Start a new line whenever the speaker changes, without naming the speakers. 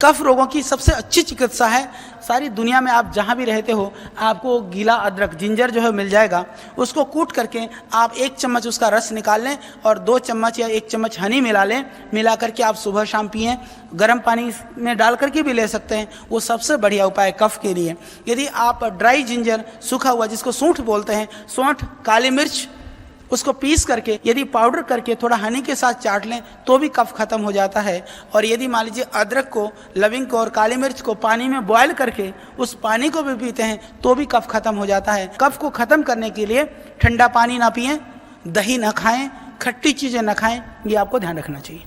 कफ रोगों की सबसे अच्छी चिकित्सा है। सारी दुनिया में आप जहाँ भी रहते हो आपको गीला अदरक जिंजर जो है मिल जाएगा। उसको कूट करके आप 1 चम्मच उसका रस निकाल लें और 2 चम्मच या 1 चम्मच हनी मिला लें। मिला करके आप सुबह शाम पिएं। गर्म पानी में डाल करके भी ले सकते हैं, वो सबसे बढ़िया उपाय है कफ के लिए। यदि आप ड्राई जिंजर सूखा हुआ जिसको सूंठ बोलते हैं, सौंठ काली मिर्च उसको पीस करके यदि पाउडर करके थोड़ा हनी के साथ चाट लें तो भी कफ खत्म हो जाता है। और यदि मान लीजिए अदरक को, लविंग को और काली मिर्च को पानी में बॉयल करके उस पानी को भी पीते हैं तो भी कफ खत्म हो जाता है। कफ को खत्म करने के लिए ठंडा पानी ना पिएं, दही ना खाएं, खट्टी चीज़ें ना खाएं, ये आपको ध्यान रखना चाहिए।